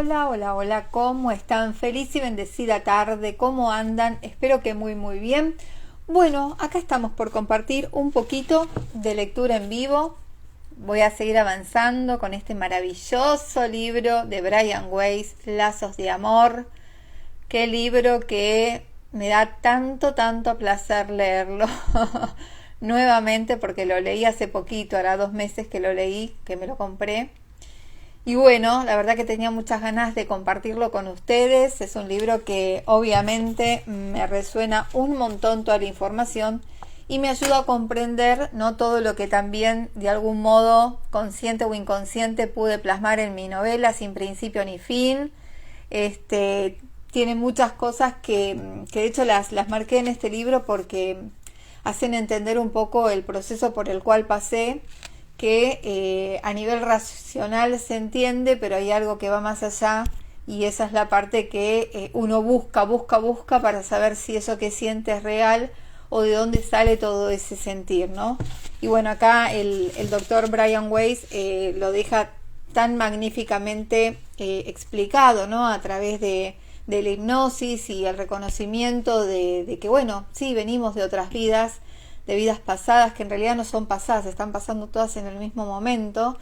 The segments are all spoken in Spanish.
Hola, ¿cómo están? Feliz y bendecida tarde, ¿cómo andan? Espero que muy bien. Bueno, acá estamos por compartir un poquito de lectura en vivo. Voy a seguir avanzando con este maravilloso libro de Brian Weiss, Lazos de Amor. Qué libro que me da tanto placer leerlo nuevamente, porque lo leí hace poquito, hará 2 meses que lo leí, que me lo compré. Y bueno, la verdad que tenía muchas ganas de compartirlo con ustedes. Es un libro que obviamente me resuena un montón toda la información y me ayuda a comprender, ¿no?, todo lo que también de algún modo, consciente o inconsciente, pude plasmar en mi novela Sin Principio ni Fin. Tiene muchas cosas que de hecho las marqué en este libro porque hacen entender un poco el proceso por el cual pasé, que a nivel racional se entiende, pero hay algo que va más allá, y esa es la parte que uno busca para saber si eso que siente es real o de dónde sale todo ese sentir, ¿no? Y bueno, acá el doctor Brian Weiss lo deja tan magníficamente explicado, ¿no?, a través de la hipnosis y el reconocimiento de que, bueno, sí, venimos de otras vidas, de vidas pasadas, que en realidad no son pasadas, están pasando todas en el mismo momento,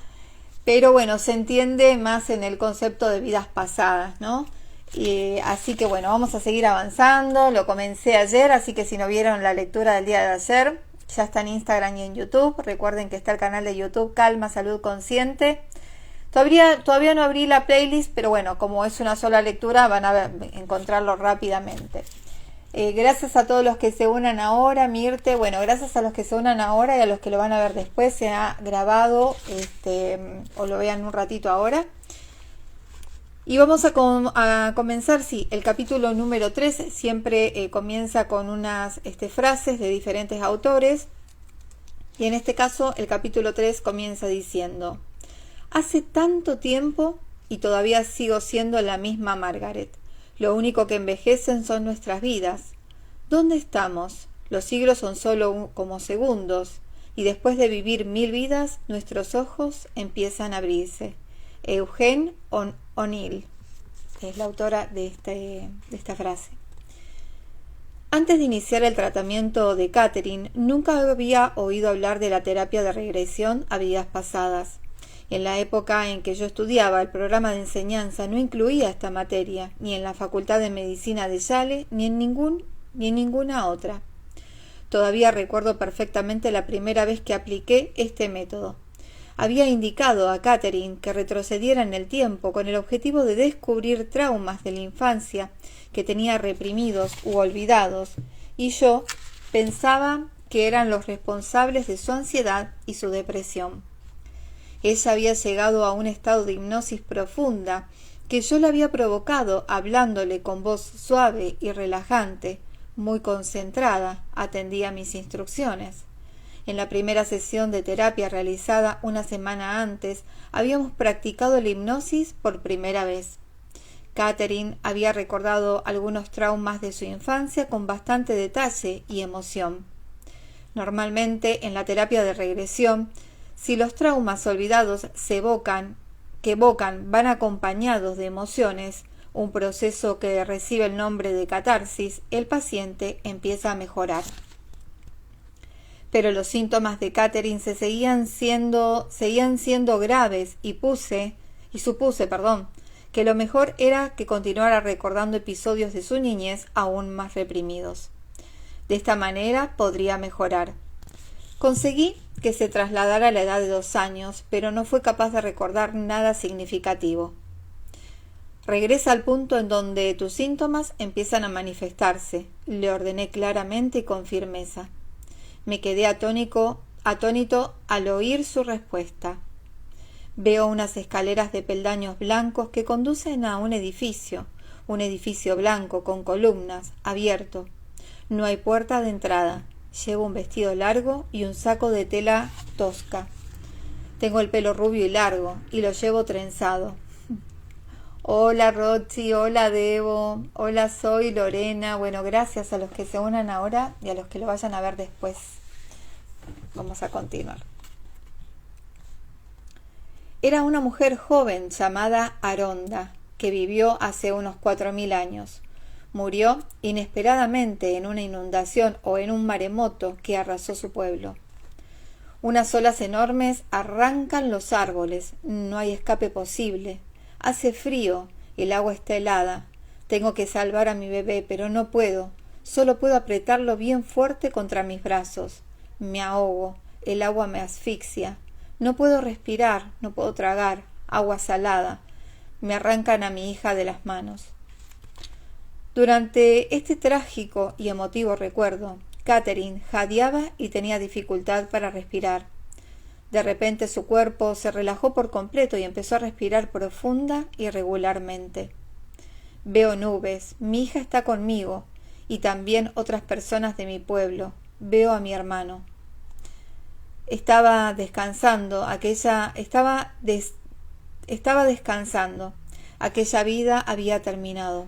pero bueno, se entiende más en el concepto de vidas pasadas, ¿no? Así que bueno, vamos a seguir avanzando. Lo comencé ayer, así que si no vieron la lectura del día de ayer, ya está en Instagram y en YouTube. Recuerden que está el canal de YouTube Calma Salud Consciente. Todavía no abrí la playlist, pero bueno, como es una sola lectura, van a encontrarlo rápidamente. Gracias a todos los que se unan ahora, Mirte. Bueno, gracias a los que se unan ahora y a los que lo van a ver después. Se ha grabado o lo vean un ratito ahora. Y vamos a comenzar, sí, el capítulo número 3. Siempre comienza con unas frases de diferentes autores. Y en este caso, el capítulo 3 comienza diciendo: hace tanto tiempo y todavía sigo siendo la misma Margaret. Lo único que envejecen son nuestras vidas. ¿Dónde estamos? Los siglos son solo como segundos, y después de vivir 1000 vidas, nuestros ojos empiezan a abrirse. Eugene O'Neill es la autora de esta frase. Antes de iniciar el tratamiento de Catherine, nunca había oído hablar de la terapia de regresión a vidas pasadas. En la época en que yo estudiaba, el programa de enseñanza no incluía esta materia, ni en la Facultad de Medicina de Yale, ni en ninguna otra. Todavía recuerdo perfectamente la primera vez que apliqué este método. Había indicado a Catherine que retrocediera en el tiempo con el objetivo de descubrir traumas de la infancia que tenía reprimidos u olvidados, y yo pensaba que eran los responsables de su ansiedad y su depresión. Ella había llegado a un estado de hipnosis profunda que yo le había provocado hablándole con voz suave y relajante, muy concentrada, atendía mis instrucciones. En la primera sesión de terapia realizada una semana antes, habíamos practicado la hipnosis por primera vez. Catherine había recordado algunos traumas de su infancia con bastante detalle y emoción. Normalmente, en la terapia de regresión, si los traumas olvidados van acompañados de emociones, un proceso que recibe el nombre de catarsis, el paciente empieza a mejorar. Pero los síntomas de Catherine seguían siendo graves y supuse que lo mejor era que continuara recordando episodios de su niñez aún más reprimidos. De esta manera podría mejorar. Conseguí que se trasladara a la edad de 2 años, pero no fue capaz de recordar nada significativo. Regresa al punto en donde tus síntomas empiezan a manifestarse, le ordené claramente y con firmeza. Me quedé atónito al oír su respuesta. Veo unas escaleras de peldaños blancos que conducen a un edificio blanco con columnas, abierto. No hay puerta de entrada. Llevo un vestido largo y un saco de tela tosca. Tengo el pelo rubio y largo, y lo llevo trenzado. Hola Rochi, hola Debo, hola soy Lorena. Bueno, gracias a los que se unan ahora y a los que lo vayan a ver después. Vamos a continuar. Era una mujer joven llamada Aronda, que vivió hace unos 4000 años. Murió inesperadamente en una inundación o en un maremoto que arrasó su pueblo. Unas olas enormes arrancan los árboles, no hay escape posible. Hace frío, el agua está helada. Tengo que salvar a mi bebé, pero no puedo. Solo puedo apretarlo bien fuerte contra mis brazos. Me ahogo, el agua me asfixia. No puedo respirar, no puedo tragar, agua salada. Me arrancan a mi hija de las manos. Durante este trágico y emotivo recuerdo, Catherine jadeaba y tenía dificultad para respirar. De repente su cuerpo se relajó por completo y empezó a respirar profunda y regularmente. Veo nubes, mi hija está conmigo y también otras personas de mi pueblo. Veo a mi hermano. Estaba descansando, aquella vida había terminado.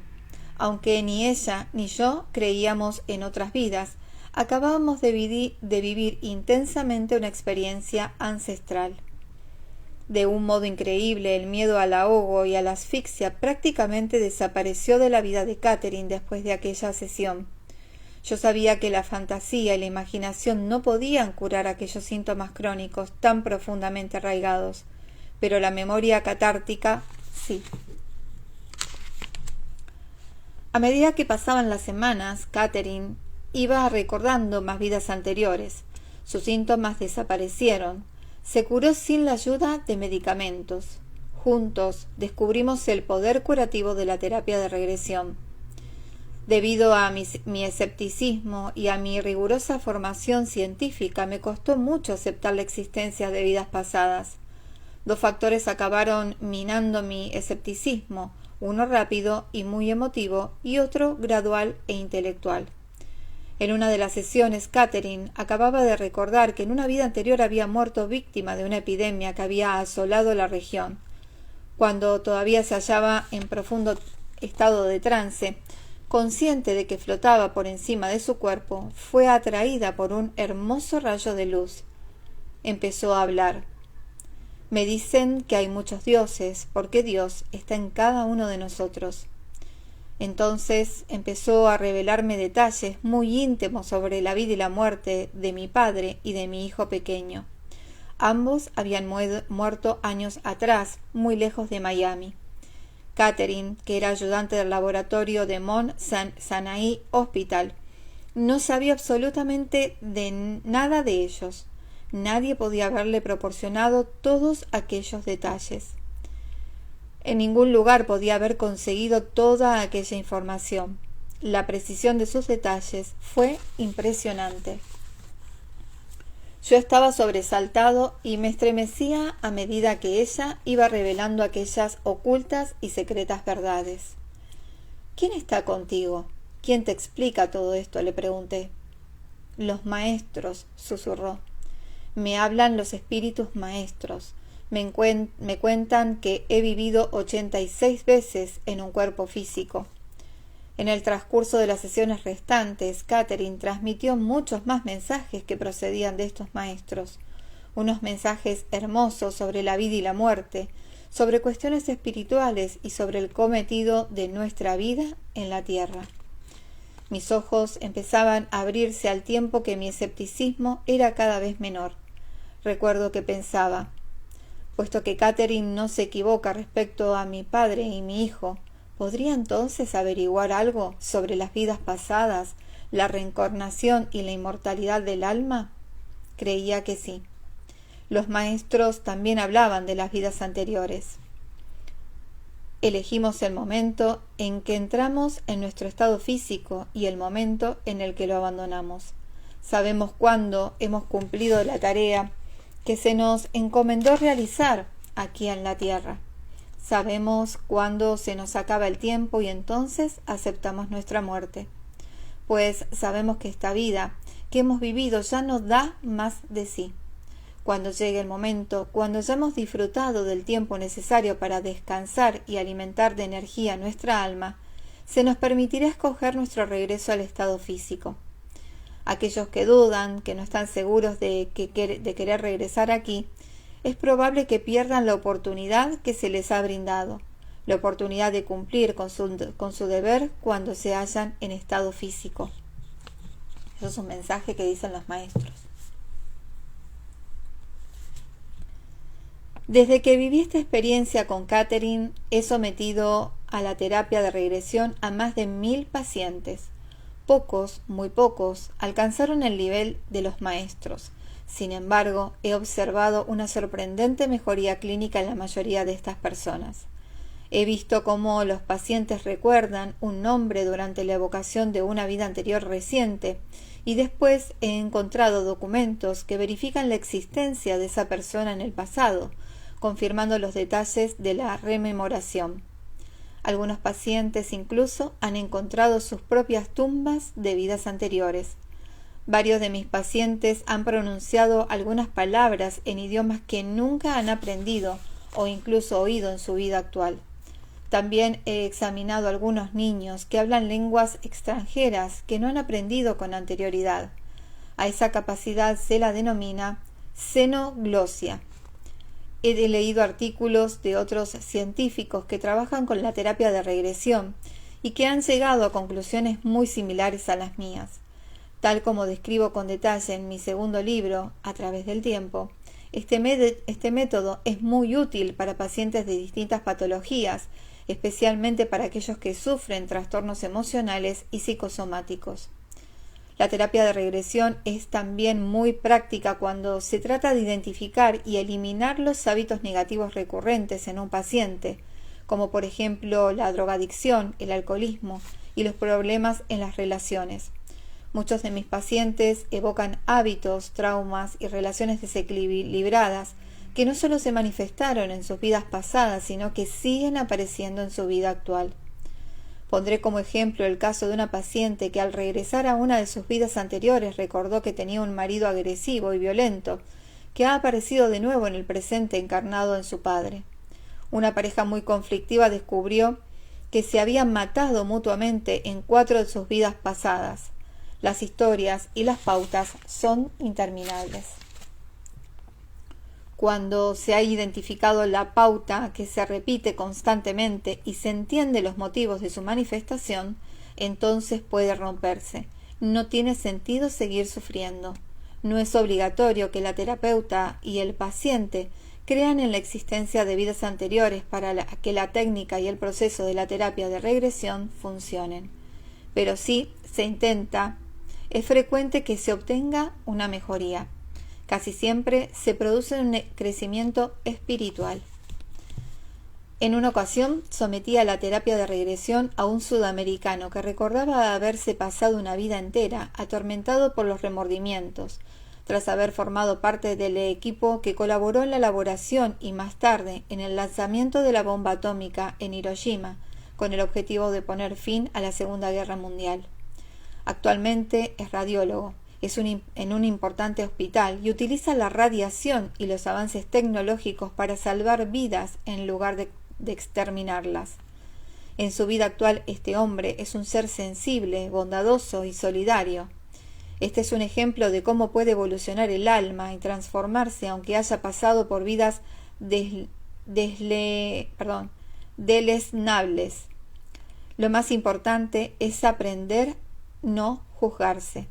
Aunque ni ella ni yo creíamos en otras vidas, acabábamos de vivir intensamente una experiencia ancestral. De un modo increíble, el miedo al ahogo y a la asfixia prácticamente desapareció de la vida de Catherine después de aquella sesión. Yo sabía que la fantasía y la imaginación no podían curar aquellos síntomas crónicos tan profundamente arraigados, pero la memoria catártica sí. A medida que pasaban las semanas, Catherine iba recordando más vidas anteriores. Sus síntomas desaparecieron. Se curó sin la ayuda de medicamentos. Juntos descubrimos el poder curativo de la terapia de regresión. Debido a mi escepticismo y a mi rigurosa formación científica, me costó mucho aceptar la existencia de vidas pasadas. Dos factores acabaron minando mi escepticismo, uno rápido y muy emotivo y otro gradual e intelectual. En una de las sesiones, Catherine acababa de recordar que en una vida anterior había muerto víctima de una epidemia que había asolado la región. Cuando todavía se hallaba en profundo estado de trance, consciente de que flotaba por encima de su cuerpo, fue atraída por un hermoso rayo de luz. Empezó a hablar. Me dicen que hay muchos dioses, porque Dios está en cada uno de nosotros. Entonces empezó a revelarme detalles muy íntimos sobre la vida y la muerte de mi padre y de mi hijo pequeño. Ambos habían muerto años atrás, muy lejos de Miami. Catherine, que era ayudante del laboratorio de Mount Sinai Hospital, no sabía absolutamente de nada de ellos. Nadie podía haberle proporcionado todos aquellos detalles. En ningún lugar podía haber conseguido toda aquella información. La precisión de sus detalles fue impresionante. Yo estaba sobresaltado y me estremecía a medida que ella iba revelando aquellas ocultas y secretas verdades. ¿Quién está contigo? ¿Quién te explica todo esto?, le pregunté. Los maestros, susurró. Me hablan los espíritus maestros. Me cuentan que he vivido 86 veces en un cuerpo físico. En el transcurso de las sesiones restantes, Catherine transmitió muchos más mensajes que procedían de estos maestros. Unos mensajes hermosos sobre la vida y la muerte, sobre cuestiones espirituales y sobre el cometido de nuestra vida en la tierra. Mis ojos empezaban a abrirse al tiempo que mi escepticismo era cada vez menor. Recuerdo que pensaba, puesto que Catherine no se equivoca respecto a mi padre y mi hijo, ¿podría entonces averiguar algo sobre las vidas pasadas, la reencarnación y la inmortalidad del alma? Creía que sí. Los maestros también hablaban de las vidas anteriores. Elegimos el momento en que entramos en nuestro estado físico y el momento en el que lo abandonamos. Sabemos cuándo hemos cumplido la tarea que se nos encomendó realizar aquí en la tierra. Sabemos cuándo se nos acaba el tiempo y entonces aceptamos nuestra muerte. Pues sabemos que esta vida que hemos vivido ya no da más de sí. Cuando llegue el momento, cuando ya hemos disfrutado del tiempo necesario para descansar y alimentar de energía nuestra alma, se nos permitirá escoger nuestro regreso al estado físico. Aquellos que dudan, que no están seguros de querer regresar aquí, es probable que pierdan la oportunidad que se les ha brindado. la oportunidad de cumplir con su deber cuando se hallan en estado físico. Eso es un mensaje que dicen los maestros. Desde que viví esta experiencia con Catherine, he sometido a la terapia de regresión a más de 1000 pacientes. Pocos, muy pocos, alcanzaron el nivel de los maestros. Sin embargo, he observado una sorprendente mejoría clínica en la mayoría de estas personas. He visto cómo los pacientes recuerdan un nombre durante la evocación de una vida anterior reciente y después he encontrado documentos que verifican la existencia de esa persona en el pasado, confirmando los detalles de la rememoración. Algunos pacientes incluso han encontrado sus propias tumbas de vidas anteriores. Varios de mis pacientes han pronunciado algunas palabras en idiomas que nunca han aprendido o incluso oído en su vida actual. También he examinado algunos niños que hablan lenguas extranjeras que no han aprendido con anterioridad. A esa capacidad se la denomina xenoglosia. He leído artículos de otros científicos que trabajan con la terapia de regresión y que han llegado a conclusiones muy similares a las mías. Tal como describo con detalle en mi segundo libro, A través del tiempo, este método es muy útil para pacientes de distintas patologías, especialmente para aquellos que sufren trastornos emocionales y psicosomáticos. La terapia de regresión es también muy práctica cuando se trata de identificar y eliminar los hábitos negativos recurrentes en un paciente, como por ejemplo la drogadicción, el alcoholismo y los problemas en las relaciones. Muchos de mis pacientes evocan hábitos, traumas y relaciones desequilibradas que no solo se manifestaron en sus vidas pasadas, sino que siguen apareciendo en su vida actual. Pondré como ejemplo el caso de una paciente que al regresar a una de sus vidas anteriores recordó que tenía un marido agresivo y violento, que ha aparecido de nuevo en el presente encarnado en su padre. Una pareja muy conflictiva descubrió que se habían matado mutuamente en 4 de sus vidas pasadas. Las historias y las pautas son interminables. Cuando se ha identificado la pauta que se repite constantemente y se entiende los motivos de su manifestación, entonces puede romperse. No tiene sentido seguir sufriendo. No es obligatorio que la terapeuta y el paciente crean en la existencia de vidas anteriores para que la técnica y el proceso de la terapia de regresión funcionen. Pero sí se intenta, es frecuente que se obtenga una mejoría. Casi siempre se produce un crecimiento espiritual. En una ocasión sometí a la terapia de regresión a un sudamericano que recordaba haberse pasado una vida entera atormentado por los remordimientos, tras haber formado parte del equipo que colaboró en la elaboración y más tarde en el lanzamiento de la bomba atómica en Hiroshima, con el objetivo de poner fin a la Segunda Guerra Mundial. Actualmente es radiólogo. En un importante hospital y utiliza la radiación y los avances tecnológicos para salvar vidas en lugar de exterminarlas. En su vida actual, este hombre es un ser sensible, bondadoso y solidario. Este es un ejemplo de cómo puede evolucionar el alma y transformarse aunque haya pasado por vidas deleznables. Lo más importante es aprender, no juzgarse.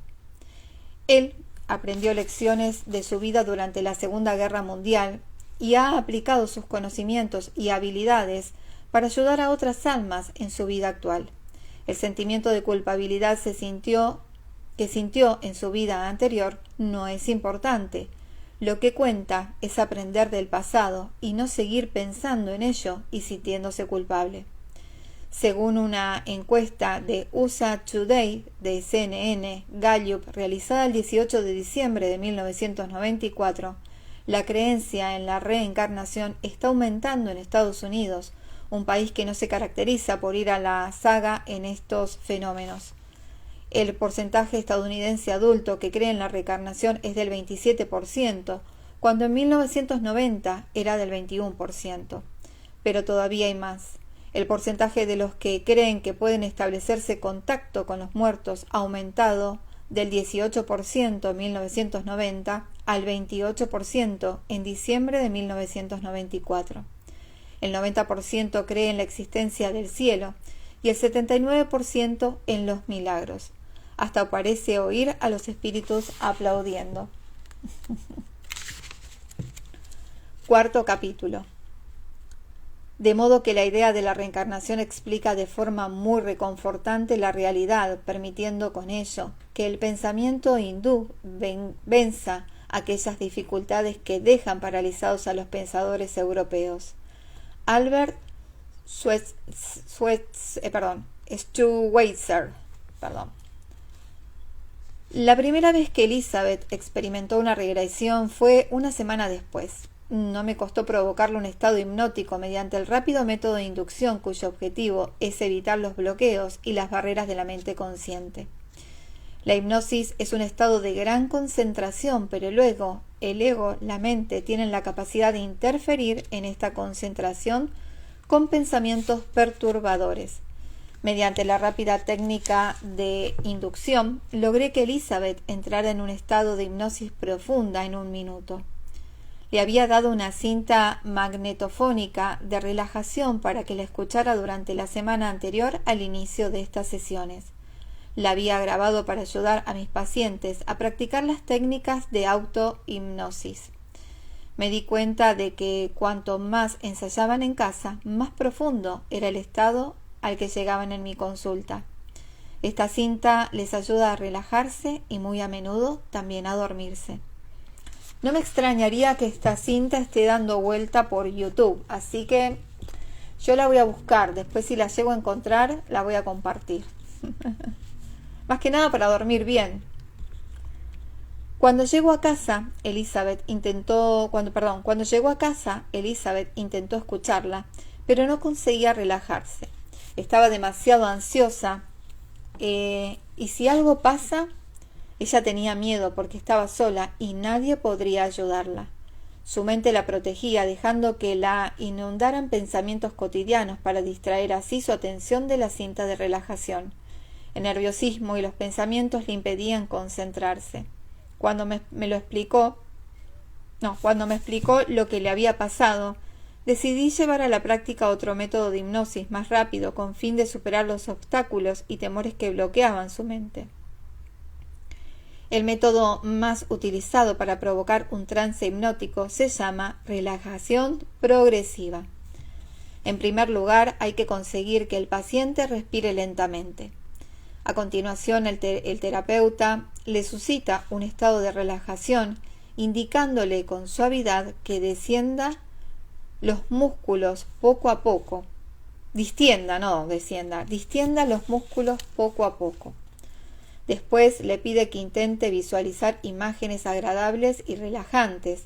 Él aprendió lecciones de su vida durante la Segunda Guerra Mundial y ha aplicado sus conocimientos y habilidades para ayudar a otras almas en su vida actual. El sentimiento de culpabilidad que sintió en su vida anterior no es importante. Lo que cuenta es aprender del pasado y no seguir pensando en ello y sintiéndose culpable. Según una encuesta de USA Today de CNN Gallup realizada el 18 de diciembre de 1994, la creencia en la reencarnación está aumentando en Estados Unidos, un país que no se caracteriza por ir a la saga en estos fenómenos. El porcentaje estadounidense adulto que cree en la reencarnación es del 27%, cuando en 1990 era del 21%. Pero todavía hay más. El porcentaje de los que creen que pueden establecerse contacto con los muertos ha aumentado del 18% en 1990 al 28% en diciembre de 1994. El 90% cree en la existencia del cielo y el 79% en los milagros. Hasta parece oír a los espíritus aplaudiendo. Cuarto capítulo. De modo que la idea de la reencarnación explica de forma muy reconfortante la realidad, permitiendo con ello que el pensamiento hindú venza aquellas dificultades que dejan paralizados a los pensadores europeos. Albert Schweitzer. La primera vez que Elizabeth experimentó una regresión fue una semana después. No me costó provocarle un estado hipnótico mediante el rápido método de inducción cuyo objetivo es evitar los bloqueos y las barreras de la mente consciente. La hipnosis es un estado de gran concentración, pero luego el ego, la mente, tienen la capacidad de interferir en esta concentración con pensamientos perturbadores. Mediante la rápida técnica de inducción, logré que Elizabeth entrara en un estado de hipnosis profunda en 1 minuto. Le había dado una cinta magnetofónica de relajación para que la escuchara durante la semana anterior al inicio de estas sesiones. La había grabado para ayudar a mis pacientes a practicar las técnicas de autohipnosis. Me di cuenta de que cuanto más ensayaban en casa, más profundo era el estado al que llegaban en mi consulta. Esta cinta les ayuda a relajarse y muy a menudo también a dormirse. No me extrañaría que esta cinta esté dando vuelta por YouTube, así que yo la voy a buscar. Después, si la llego a encontrar, la voy a compartir. Más que nada para dormir bien. Cuando llegó a casa, Elizabeth intentó escucharla, pero no conseguía relajarse. Estaba demasiado ansiosa y si algo pasa, ella tenía miedo porque estaba sola y nadie podría ayudarla. Su mente la protegía, dejando que la inundaran pensamientos cotidianos para distraer así su atención de la cinta de relajación. El nerviosismo y los pensamientos le impedían concentrarse. Cuando me explicó lo que le había pasado, decidí llevar a la práctica otro método de hipnosis más rápido con fin de superar los obstáculos y temores que bloqueaban su mente. El método más utilizado para provocar un trance hipnótico se llama relajación progresiva. En primer lugar, hay que conseguir que el paciente respire lentamente. A continuación, el terapeuta le suscita un estado de relajación, indicándole con suavidad que distienda los músculos poco a poco. Distienda los músculos poco a poco. Después le pide que intente visualizar imágenes agradables y relajantes.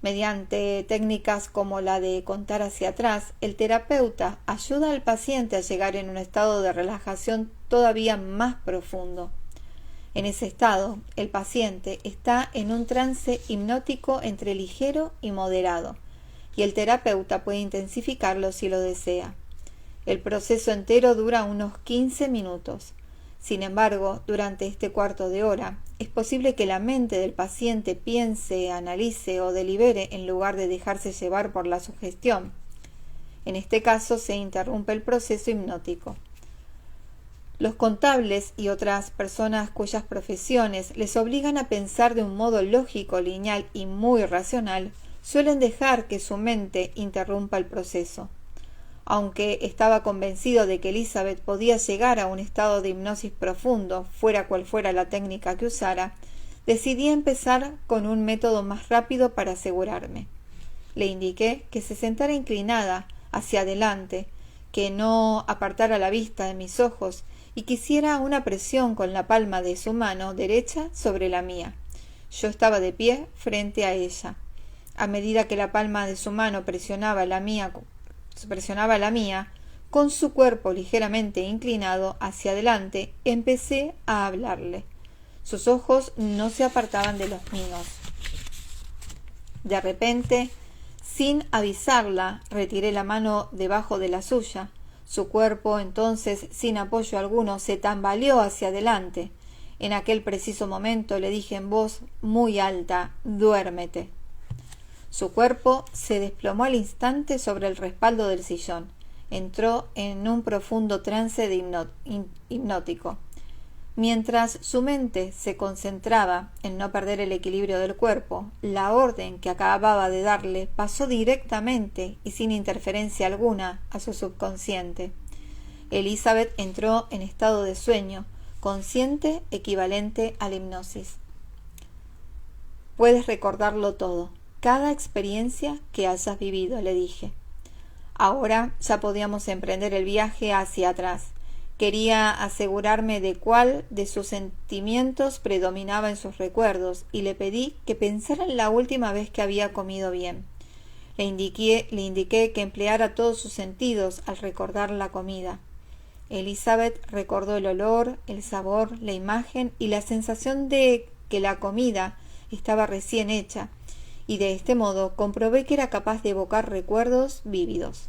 Mediante técnicas como la de contar hacia atrás, el terapeuta ayuda al paciente a llegar en un estado de relajación todavía más profundo. En ese estado, el paciente está en un trance hipnótico entre ligero y moderado, y el terapeuta puede intensificarlo si lo desea. El proceso entero dura unos 15 minutos. Sin embargo, durante este cuarto de hora, es posible que la mente del paciente piense, analice o delibere en lugar de dejarse llevar por la sugestión. En este caso se interrumpe el proceso hipnótico. Los contables y otras personas cuyas profesiones les obligan a pensar de un modo lógico, lineal y muy racional, suelen dejar que su mente interrumpa el proceso. Aunque estaba convencido de que Elizabeth podía llegar a un estado de hipnosis profundo, fuera cual fuera la técnica que usara, decidí empezar con un método más rápido para asegurarme. Le indiqué que se sentara inclinada hacia adelante, que no apartara la vista de mis ojos y que hiciera una presión con la palma de su mano derecha sobre la mía. Yo estaba de pie frente a ella. A medida que la palma de su mano presionaba la mía, con su cuerpo ligeramente inclinado hacia adelante, empecé a hablarle. Sus ojos no se apartaban de los míos. De repente, sin avisarla, retiré la mano debajo de la suya. Su cuerpo, entonces, sin apoyo alguno, se tambaleó hacia adelante. En aquel preciso momento le dije en voz muy alta: «Duérmete». Su cuerpo se desplomó al instante sobre el respaldo del sillón. Entró en un profundo trance de hipnótico. Mientras su mente se concentraba en no perder el equilibrio del cuerpo, la orden que acababa de darle pasó directamente y sin interferencia alguna a su subconsciente. Elizabeth entró en estado de sueño, consciente equivalente a la hipnosis. Puedes recordarlo todo, cada experiencia que hayas vivido, le dije. Ahora ya podíamos emprender el viaje hacia atrás. Quería asegurarme de cuál de sus sentimientos predominaba en sus recuerdos y le pedí que pensara en la última vez que había comido bien. Le indiqué que empleara todos sus sentidos al recordar la comida. Elizabeth recordó el olor, el sabor, la imagen y la sensación de que la comida estaba recién hecha, y de este modo comprobé que era capaz de evocar recuerdos vívidos.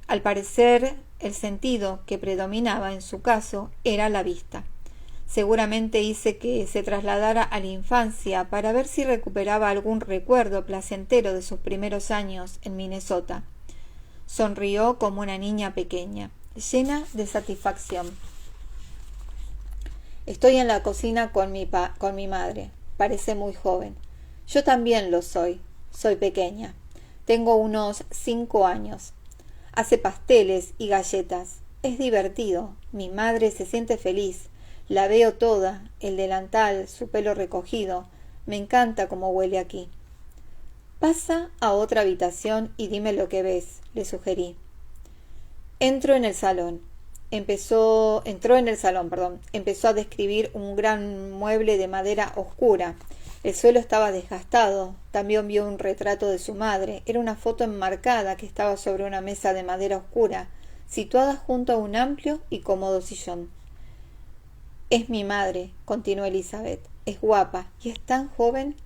Al parecer, el sentido que predominaba en su caso era la vista. Seguramente hice que se trasladara a la infancia para ver si recuperaba algún recuerdo placentero de sus primeros años en Minnesota. Sonrió como una niña pequeña, llena de satisfacción. Estoy en la cocina con mi madre. Parece muy joven. Yo también lo soy. Soy pequeña. Tengo unos 5 años. Hace pasteles y galletas. Es divertido. Mi madre se siente feliz. La veo toda, el delantal, su pelo recogido. Me encanta cómo huele aquí. Pasa a otra habitación y dime lo que ves, le sugerí. Entró en el salón. Empezó a describir un gran mueble de madera oscura. El suelo estaba desgastado. También vio un retrato de su madre. Era una foto enmarcada que estaba sobre una mesa de madera oscura, situada junto a un amplio y cómodo sillón. Es mi madre, continuó Elizabeth. Es guapa y es tan joven.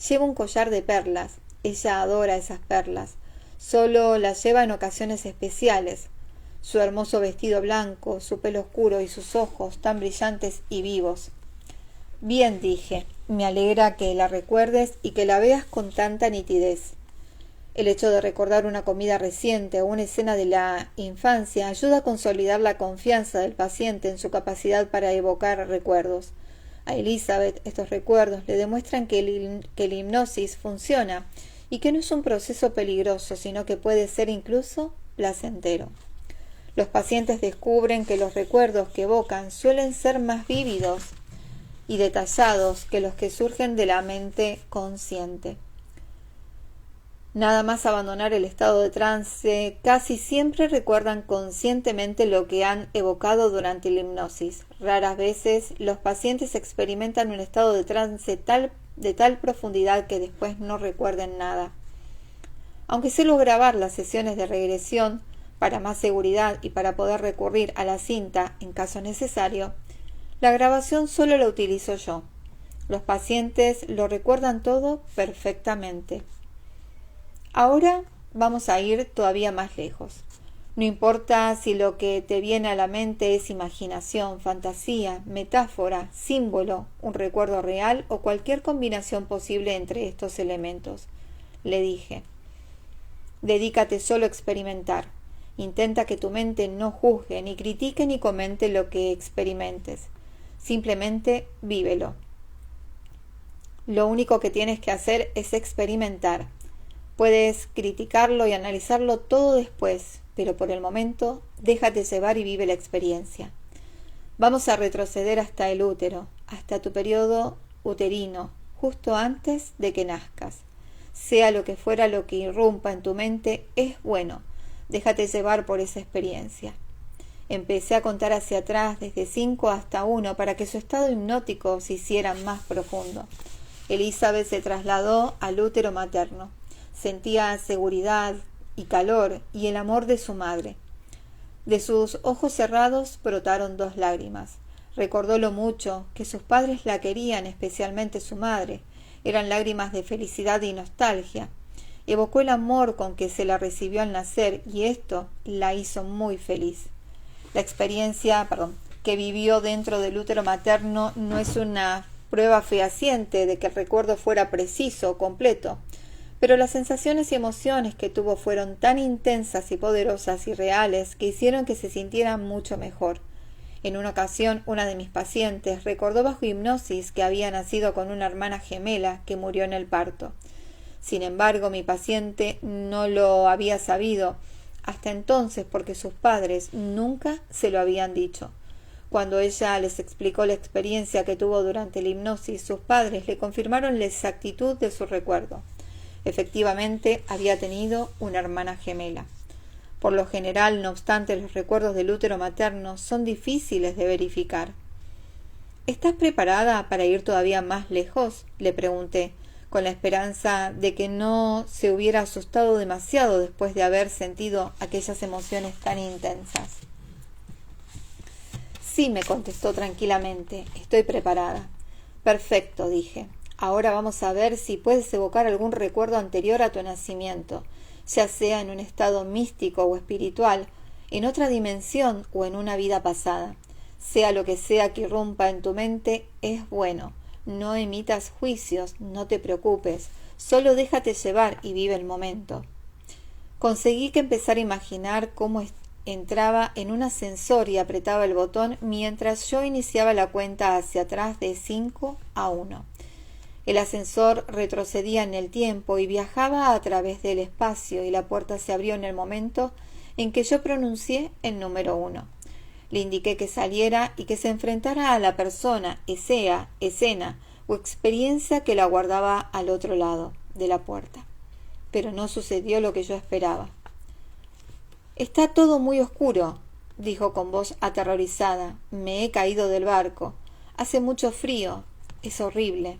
Lleva un collar de perlas. Ella adora esas perlas. Solo las lleva en ocasiones especiales. Su hermoso vestido blanco, su pelo oscuro y sus ojos tan brillantes y vivos. Bien, dije, me alegra que la recuerdes y que la veas con tanta nitidez. El hecho de recordar una comida reciente o una escena de la infancia ayuda a consolidar la confianza del paciente en su capacidad para evocar recuerdos. A Elizabeth estos recuerdos le demuestran que la hipnosis funciona y que no es un proceso peligroso, sino que puede ser incluso placentero. Los pacientes descubren que los recuerdos que evocan suelen ser más vívidos y detallados que los que surgen de la mente consciente. Nada más abandonar el estado de trance, casi siempre recuerdan conscientemente lo que han evocado durante la hipnosis. Raras veces los pacientes experimentan un estado de trance de tal profundidad que después no recuerden nada. Aunque suelo grabar las sesiones de regresión para más seguridad y para poder recurrir a la cinta en caso necesario, la grabación solo la utilizo yo. Los pacientes lo recuerdan todo perfectamente. Ahora vamos a ir todavía más lejos. No importa si lo que te viene a la mente es imaginación, fantasía, metáfora, símbolo, un recuerdo real o cualquier combinación posible entre estos elementos. Le dije, dedícate solo a experimentar. Intenta que tu mente no juzgue, ni critique, ni comente lo que experimentes. Simplemente vívelo. Lo único que tienes que hacer es experimentar. Puedes criticarlo y analizarlo todo después, pero por el momento déjate llevar y vive la experiencia. Vamos a retroceder hasta el útero, hasta tu periodo uterino, justo antes de que nazcas. Sea lo que fuera lo que irrumpa en tu mente, es bueno. Déjate llevar por esa experiencia. Empecé a contar hacia atrás desde 5 hasta 1 para que su estado hipnótico se hiciera más profundo. Elizabeth se trasladó al útero materno. Sentía seguridad y calor y el amor de su madre. De sus ojos cerrados brotaron 2 lágrimas. Recordó lo mucho que sus padres la querían, especialmente su madre. Eran lágrimas de felicidad y nostalgia. Evocó el amor con que se la recibió al nacer y esto la hizo muy feliz. La experiencia que vivió dentro del útero materno no es una prueba fehaciente de que el recuerdo fuera preciso o completo, pero las sensaciones y emociones que tuvo fueron tan intensas y poderosas y reales que hicieron que se sintiera mucho mejor. En una ocasión, una de mis pacientes recordó bajo hipnosis que había nacido con una hermana gemela que murió en el parto. Sin embargo, mi paciente no lo había sabido hasta entonces porque sus padres nunca se lo habían dicho. Cuando ella les explicó la experiencia que tuvo durante la hipnosis, sus padres le confirmaron la exactitud de su recuerdo. Efectivamente, había tenido una hermana gemela. Por lo general, no obstante, los recuerdos del útero materno son difíciles de verificar. ¿Estás preparada para ir todavía más lejos?, le pregunté, con la esperanza de que no se hubiera asustado demasiado después de haber sentido aquellas emociones tan intensas. Sí, me contestó tranquilamente, estoy preparada. Perfecto, dije. Ahora vamos a ver si puedes evocar algún recuerdo anterior a tu nacimiento, ya sea en un estado místico o espiritual, en otra dimensión o en una vida pasada. Sea lo que sea que irrumpa en tu mente, es bueno. No emitas juicios, no te preocupes, solo déjate llevar y vive el momento. Conseguí que empezara a imaginar cómo entraba en un ascensor y apretaba el botón mientras yo iniciaba la cuenta hacia atrás de 5 a 1. El ascensor retrocedía en el tiempo y viajaba a través del espacio y la puerta se abrió en el momento en que yo pronuncié el número 1. Le indiqué que saliera y que se enfrentara a la persona, escena o experiencia que la aguardaba al otro lado de la puerta. Pero no sucedió lo que yo esperaba. «Está todo muy oscuro», dijo con voz aterrorizada. «Me he caído del barco. Hace mucho frío. Es horrible».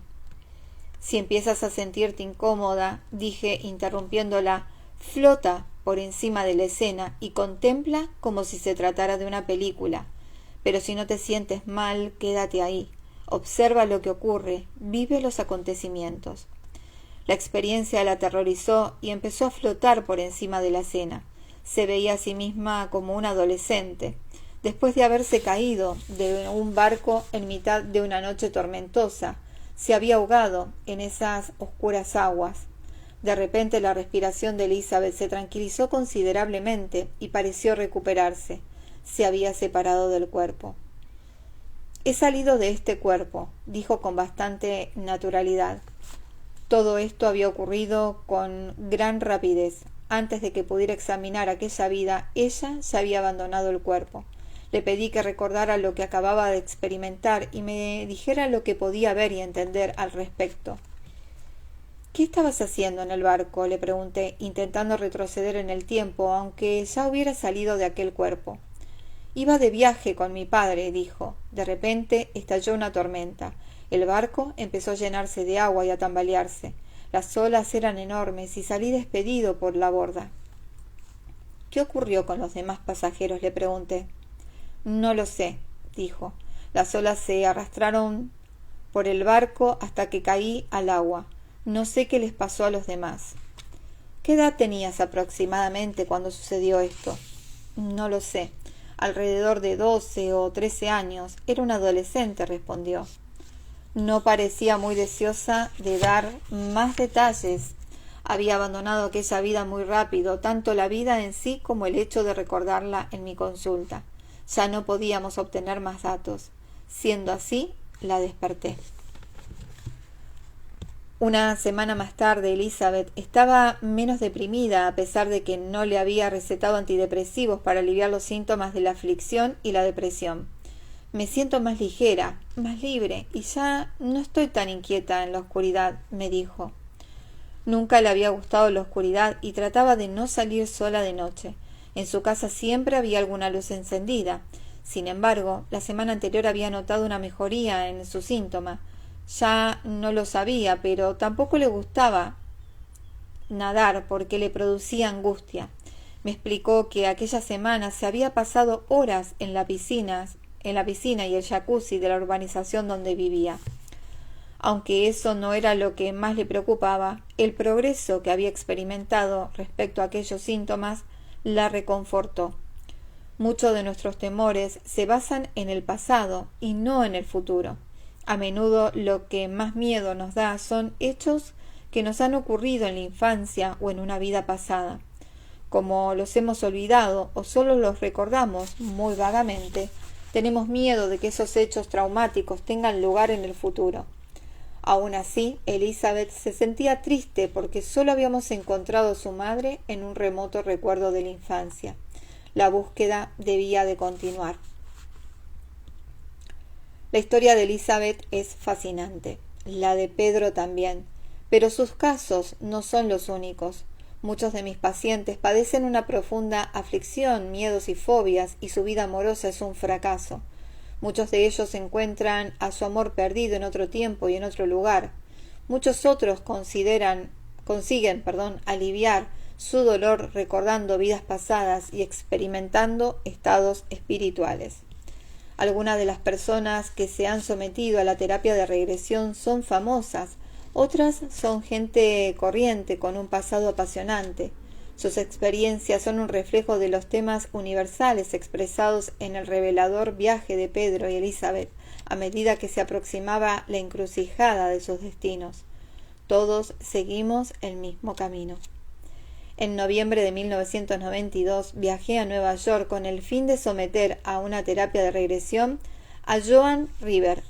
«Si empiezas a sentirte incómoda», dije interrumpiéndola, «flota por encima de la escena y contempla como si se tratara de una película. Pero si no te sientes mal, quédate ahí. Observa lo que ocurre, vive los acontecimientos». La experiencia la aterrorizó y empezó a flotar por encima de la escena. Se veía a sí misma como una adolescente, después de haberse caído de un barco en mitad de una noche tormentosa. Se había ahogado en esas oscuras aguas. De repente la respiración de Elizabeth se tranquilizó considerablemente y pareció recuperarse. Se había separado del cuerpo. «He salido de este cuerpo», dijo con bastante naturalidad. Todo esto había ocurrido con gran rapidez. Antes de que pudiera examinar aquella vida, ella ya había abandonado el cuerpo. Le pedí que recordara lo que acababa de experimentar y me dijera lo que podía ver y entender al respecto. «¿Qué estabas haciendo en el barco?», le pregunté, intentando retroceder en el tiempo, aunque ya hubiera salido de aquel cuerpo. «Iba de viaje con mi padre», dijo. De repente estalló una tormenta. El barco empezó a llenarse de agua y a tambalearse. Las olas eran enormes y salí despedido por la borda. «¿Qué ocurrió con los demás pasajeros?», le pregunté. «No lo sé», dijo. «Las olas se arrastraron por el barco hasta que caí al agua. No sé qué les pasó a los demás». «¿Qué edad tenías aproximadamente cuando sucedió esto?». «No lo sé. Alrededor de 12 o 13 años. Era un adolescente», respondió. No parecía muy deseosa de dar más detalles. Había abandonado aquella vida muy rápido, tanto la vida en sí como el hecho de recordarla en mi consulta. Ya no podíamos obtener más datos. Siendo así, la desperté. Una semana más tarde, Elizabeth estaba menos deprimida, a pesar de que no le había recetado antidepresivos para aliviar los síntomas de la aflicción y la depresión. «Me siento más ligera, más libre, y ya no estoy tan inquieta en la oscuridad», me dijo. Nunca le había gustado la oscuridad y trataba de no salir sola de noche. En su casa siempre había alguna luz encendida. Sin embargo, la semana anterior había notado una mejoría en su síntoma. Ya no lo sabía, pero tampoco le gustaba nadar porque le producía angustia. Me explicó que aquella semana se había pasado horas en la piscina y el jacuzzi de la urbanización donde vivía. Aunque eso no era lo que más le preocupaba, el progreso que había experimentado respecto a aquellos síntomas la reconfortó. Muchos de nuestros temores se basan en el pasado y no en el futuro. A menudo lo que más miedo nos da son hechos que nos han ocurrido en la infancia o en una vida pasada. Como los hemos olvidado o solo los recordamos muy vagamente, tenemos miedo de que esos hechos traumáticos tengan lugar en el futuro. Aún así, Elizabeth se sentía triste porque solo habíamos encontrado a su madre en un remoto recuerdo de la infancia. La búsqueda debía de continuar. La historia de Elizabeth es fascinante, la de Pedro también, pero sus casos no son los únicos. Muchos de mis pacientes padecen una profunda aflicción, miedos y fobias, y su vida amorosa es un fracaso. Muchos de ellos encuentran a su amor perdido en otro tiempo y en otro lugar. Muchos otros consiguen aliviar su dolor recordando vidas pasadas y experimentando estados espirituales. Algunas de las personas que se han sometido a la terapia de regresión son famosas, otras son gente corriente con un pasado apasionante. Sus experiencias son un reflejo de los temas universales expresados en el revelador viaje de Pedro y Elizabeth a medida que se aproximaba la encrucijada de sus destinos. Todos seguimos el mismo camino. En noviembre de 1992 viajé a Nueva York con el fin de someter a una terapia de regresión a Joan River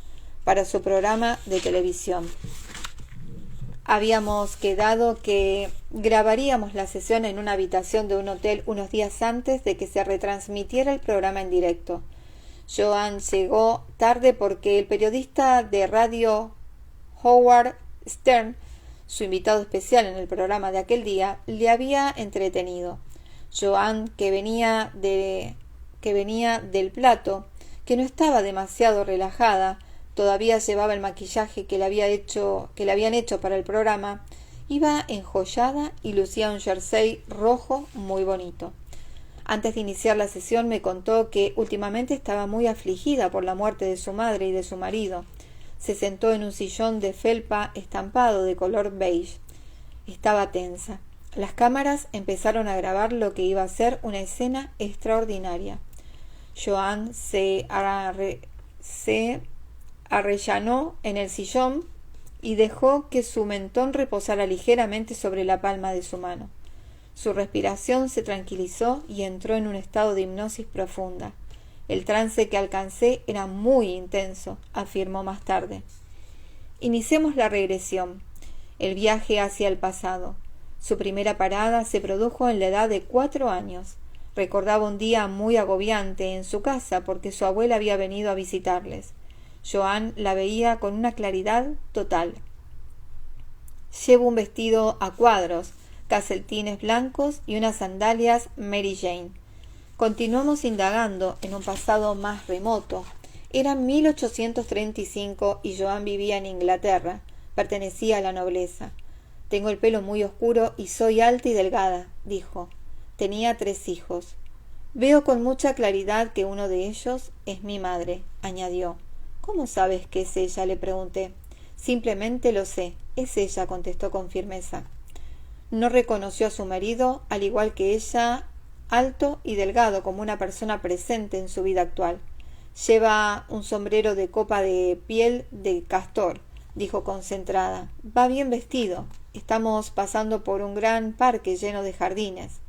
para su programa de televisión. Habíamos quedado que grabaríamos la sesión en una habitación de un hotel unos días antes de que se retransmitiera el programa en directo. Joan llegó tarde porque el periodista de radio Howard Stern, su invitado especial en el programa de aquel día, le había entretenido. Joan, que venía del plato, que no estaba demasiado relajada, todavía llevaba el maquillaje que le habían hecho para el programa, iba enjollada y lucía un jersey rojo muy bonito. Antes de iniciar la sesión me contó que últimamente estaba muy afligida por la muerte de su madre y de su marido. Se sentó en un sillón de felpa estampado de color beige. Estaba tensa. Las cámaras empezaron a grabar lo que iba a ser una escena extraordinaria. Joan se arrellanó en el sillón y dejó que su mentón reposara ligeramente sobre la palma de su mano. Su respiración se tranquilizó y entró en un estado de hipnosis profunda. El trance que alcancé era muy intenso, afirmó más tarde. Iniciemos la regresión, el viaje hacia el pasado. Su primera parada se produjo en la edad de 4 años. Recordaba un día muy agobiante en su casa porque su abuela había venido a visitarles. Joan la veía con una claridad total. Llevo un vestido a cuadros, calcetines blancos y unas sandalias Mary Jane. Continuamos indagando en un pasado más remoto. Era 1835 y Joan vivía en Inglaterra. Pertenecía a la nobleza. Tengo el pelo muy oscuro y soy alta y delgada, dijo. Tenía 3 hijos. Veo con mucha claridad que uno de ellos es mi madre, añadió. ¿Cómo sabes que es ella?, le pregunté. Simplemente lo sé, es ella, contestó con firmeza. No reconoció a su marido, al igual que ella, alto y delgado como una persona presente en su vida actual. Lleva un sombrero de copa de piel de castor, dijo concentrada. Va bien vestido. Estamos pasando por un gran parque lleno de jardines.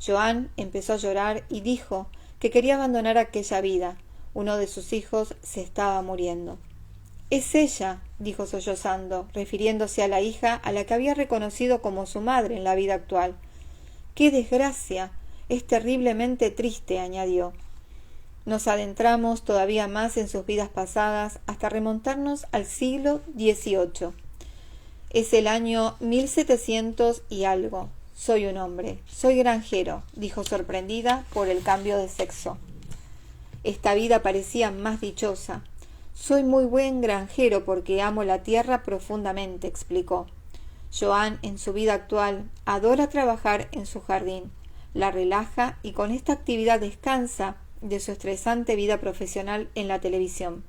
Joan empezó a llorar y dijo que quería abandonar aquella vida. Uno de sus hijos se estaba muriendo. Es ella, dijo sollozando, refiriéndose a la hija a la que había reconocido como su madre en la vida actual. ¡Qué desgracia! Es terriblemente triste, añadió. Nos adentramos todavía más en sus vidas pasadas hasta remontarnos al siglo XVIII. Es el año 1700 y algo. Soy un hombre, soy granjero, dijo sorprendida por el cambio de sexo. Esta vida parecía más dichosa. Soy muy buen granjero porque amo la tierra profundamente, explicó. Joan, en su vida actual, adora trabajar en su jardín. La relaja y con esta actividad descansa de su estresante vida profesional en la televisión.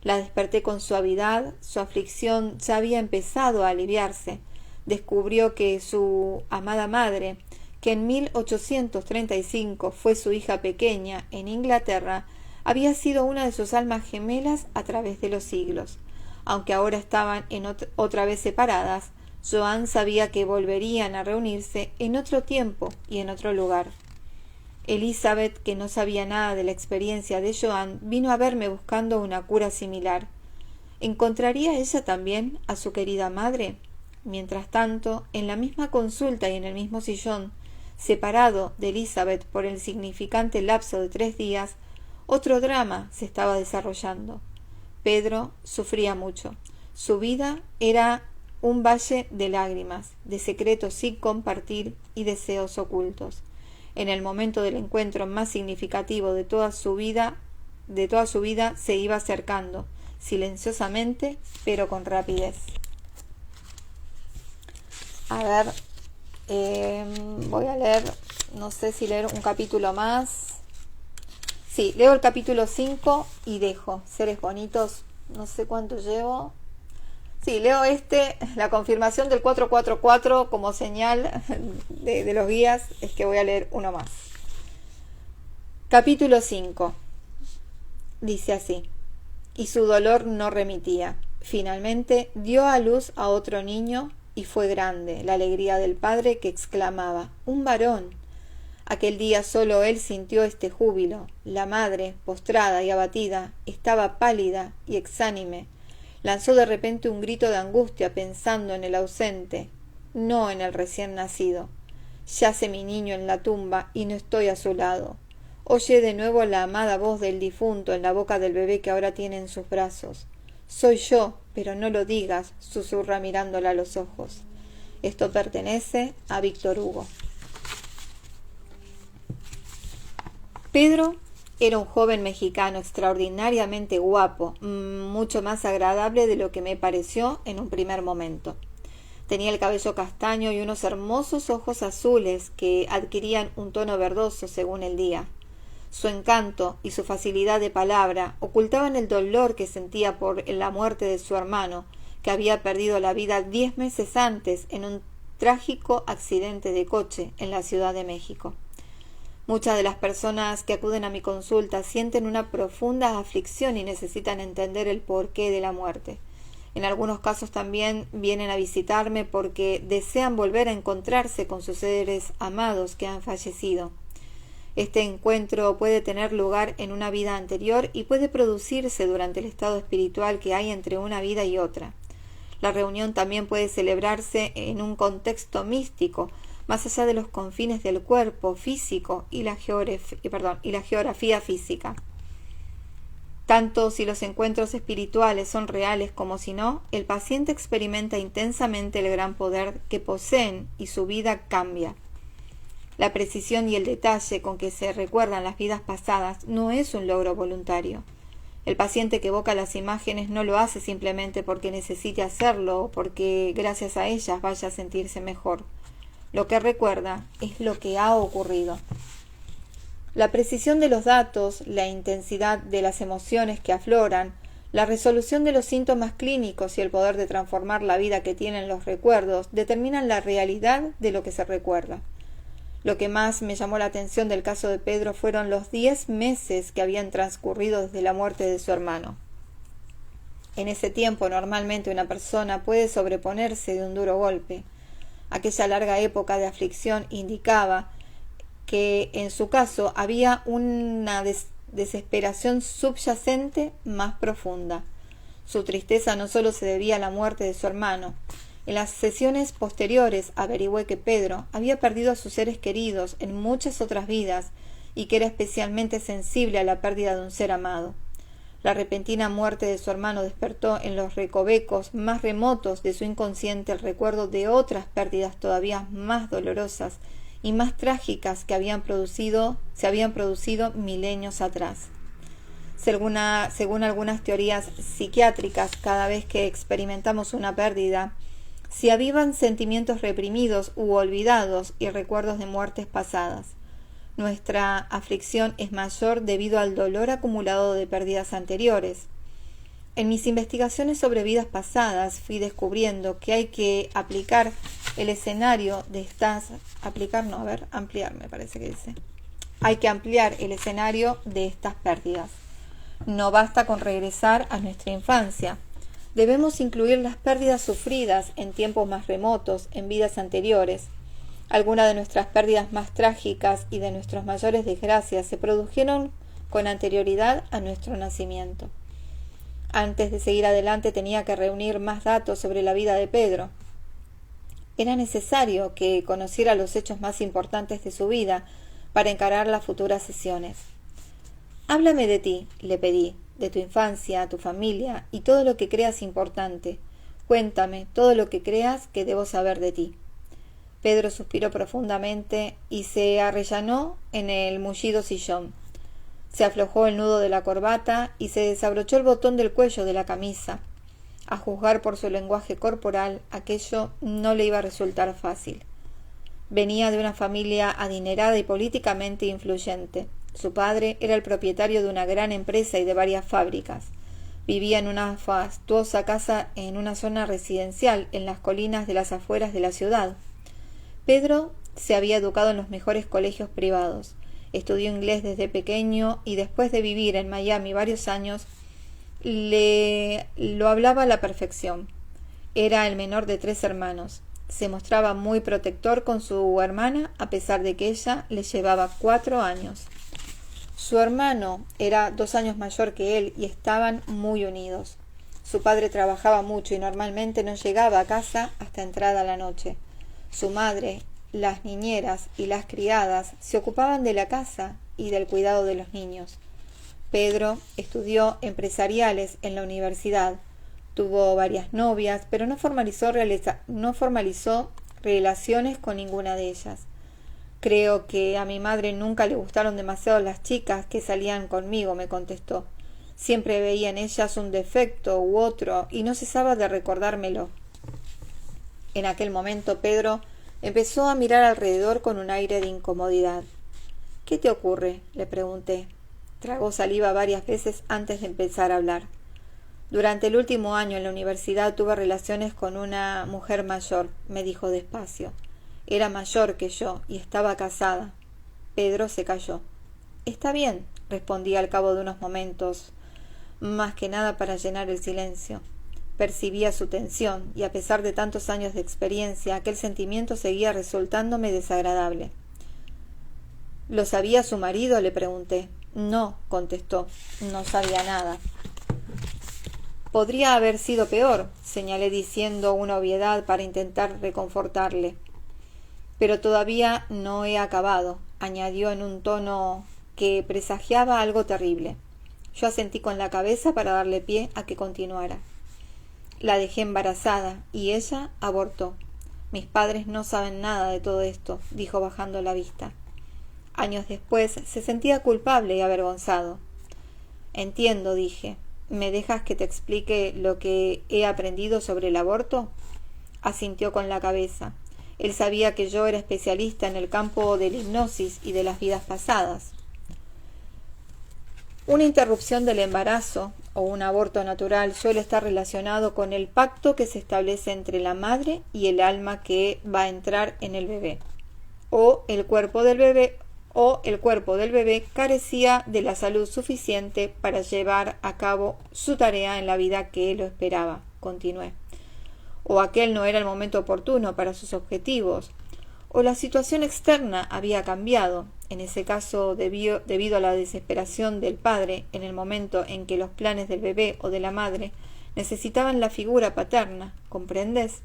La desperté con suavidad, su aflicción ya había empezado a aliviarse. Descubrió que su amada madre, que en 1835 fue su hija pequeña en Inglaterra, había sido una de sus almas gemelas a través de los siglos. Aunque ahora estaban otra vez separadas, Joan sabía que volverían a reunirse en otro tiempo y en otro lugar. Elizabeth, que no sabía nada de la experiencia de Joan, vino a verme buscando una cura similar. ¿Encontraría ella también a su querida madre? Mientras tanto, en la misma consulta y en el mismo sillón, separado de Elizabeth por el significante lapso de 3 días, otro drama se estaba desarrollando. Pedro sufría mucho. Su vida era un valle de lágrimas, de secretos sin compartir y deseos ocultos. En el momento del encuentro más significativo de toda su vida se iba acercando, silenciosamente, pero con rapidez. A ver, voy a leer, no sé si leer un capítulo más. Sí, leo el capítulo 5 y dejo. Seres bonitos, no sé cuánto llevo. Sí, leo la confirmación del 444 como señal de los guías, es que voy a leer uno más. Capítulo 5. Dice así: y su dolor no remitía. Finalmente dio a luz a otro niño y fue grande la alegría del padre, que exclamaba: ¡un varón! Aquel día solo él sintió este júbilo. La madre, postrada y abatida, estaba pálida y exánime. Lanzó de repente un grito de angustia pensando en el ausente, no en el recién nacido. Yace mi niño en la tumba y no estoy a su lado. Oye de nuevo la amada voz del difunto en la boca del bebé que ahora tiene en sus brazos. Soy yo, pero no lo digas, susurra mirándola a los ojos. Esto pertenece a Víctor Hugo. Pedro era un joven mexicano extraordinariamente guapo, mucho más agradable de lo que me pareció en un primer momento. Tenía el cabello castaño y unos hermosos ojos azules que adquirían un tono verdoso según el día. Su encanto y su facilidad de palabra ocultaban el dolor que sentía por la muerte de su hermano, que había perdido la vida 10 meses antes en un trágico accidente de coche en la Ciudad de México. Muchas de las personas que acuden a mi consulta sienten una profunda aflicción y necesitan entender el porqué de la muerte. En algunos casos también vienen a visitarme porque desean volver a encontrarse con sus seres amados que han fallecido. Este encuentro puede tener lugar en una vida anterior y puede producirse durante el estado espiritual que hay entre una vida y otra. La reunión también puede celebrarse en un contexto místico, más allá de los confines del cuerpo físico y la geografía física. Tanto si los encuentros espirituales son reales como si no, el paciente experimenta intensamente el gran poder que poseen y su vida cambia. La precisión y el detalle con que se recuerdan las vidas pasadas no es un logro voluntario. El paciente que evoca las imágenes no lo hace simplemente porque necesite hacerlo o porque gracias a ellas vaya a sentirse mejor. Lo que recuerda es lo que ha ocurrido. La precisión de los datos, la intensidad de las emociones que afloran, la resolución de los síntomas clínicos y el poder de transformar la vida que tienen los recuerdos determinan la realidad de lo que se recuerda. Lo que más me llamó la atención del caso de Pedro fueron los 10 meses que habían transcurrido desde la muerte de su hermano. En ese tiempo, normalmente una persona puede sobreponerse de un duro golpe. Aquella larga época de aflicción indicaba que en su caso había una desesperación subyacente más profunda. Su tristeza no solo se debía a la muerte de su hermano. En las sesiones posteriores averigüé que Pedro había perdido a sus seres queridos en muchas otras vidas y que era especialmente sensible a la pérdida de un ser amado. La repentina muerte de su hermano despertó en los recovecos más remotos de su inconsciente el recuerdo de otras pérdidas todavía más dolorosas y más trágicas que se habían producido milenios atrás. Según algunas teorías psiquiátricas, cada vez que experimentamos una pérdida, se avivan sentimientos reprimidos u olvidados y recuerdos de muertes pasadas. Nuestra aflicción es mayor debido al dolor acumulado de pérdidas anteriores. En mis investigaciones sobre vidas pasadas fui descubriendo que hay que ampliar el escenario de estas pérdidas. No basta con regresar a nuestra infancia. Debemos incluir las pérdidas sufridas en tiempos más remotos, en vidas anteriores. Algunas de nuestras pérdidas más trágicas y de nuestras mayores desgracias se produjeron con anterioridad a nuestro nacimiento. Antes de seguir adelante tenía que reunir más datos sobre la vida de Pedro. Era necesario que conociera los hechos más importantes de su vida para encarar las futuras sesiones. «Háblame de ti», le pedí, «de tu infancia, tu familia y todo lo que creas importante. Cuéntame todo lo que creas que debo saber de ti». Pedro suspiró profundamente y se arrellanó en el mullido sillón. Se aflojó el nudo de la corbata y se desabrochó el botón del cuello de la camisa. A juzgar por su lenguaje corporal, aquello no le iba a resultar fácil. Venía de una familia adinerada y políticamente influyente. Su padre era el propietario de una gran empresa y de varias fábricas. Vivía en una fastuosa casa en una zona residencial en las colinas de las afueras de la ciudad. Pedro se había educado en los mejores colegios privados. Estudió inglés desde pequeño y después de vivir en Miami varios años, lo hablaba a la perfección. Era el menor de 3 hermanos. Se mostraba muy protector con su hermana a pesar de que ella le llevaba 4 años. Su hermano era 2 años mayor que él y estaban muy unidos. Su padre trabajaba mucho y normalmente no llegaba a casa hasta entrada la noche. Su madre, las niñeras y las criadas se ocupaban de la casa y del cuidado de los niños. Pedro estudió empresariales en la universidad. Tuvo varias novias, pero no formalizó relaciones con ninguna de ellas. «Creo que a mi madre nunca le gustaron demasiado las chicas que salían conmigo», me contestó. «Siempre veía en ellas un defecto u otro y no cesaba de recordármelo». En aquel momento Pedro empezó a mirar alrededor con un aire de incomodidad. «¿Qué te ocurre?», le pregunté. Tragó saliva varias veces antes de empezar a hablar. «Durante el último año en la universidad tuve relaciones con una mujer mayor», me dijo despacio. «Era mayor que yo y estaba casada». Pedro se calló. «Está bien», respondí al cabo de unos momentos, más que nada para llenar el silencio. Percibía su tensión y a pesar de tantos años de experiencia, aquel sentimiento seguía resultándome desagradable. «¿Lo sabía su marido?», le pregunté. «No», contestó, «no sabía nada». «Podría haber sido peor», señalé diciendo una obviedad para intentar reconfortarle. «Pero todavía no he acabado», añadió en un tono que presagiaba algo terrible. Yo asentí con la cabeza para darle pie a que continuara. «La dejé embarazada y ella abortó. Mis padres no saben nada de todo esto», dijo bajando la vista. Años después se sentía culpable y avergonzado. «Entiendo», dije. «¿Me dejas que te explique lo que he aprendido sobre el aborto?» Asintió con la cabeza. Él sabía que yo era especialista en el campo de la hipnosis y de las vidas pasadas. Una interrupción del embarazo o un aborto natural suele estar relacionado con el pacto que se establece entre la madre y el alma que va a entrar en el bebé. O el cuerpo del bebé carecía de la salud suficiente para llevar a cabo su tarea en la vida que lo esperaba, continué. O aquel no era el momento oportuno para sus objetivos, o la situación externa había cambiado, en ese caso debido a la desesperación del padre en el momento en que los planes del bebé o de la madre necesitaban la figura paterna, ¿comprendes?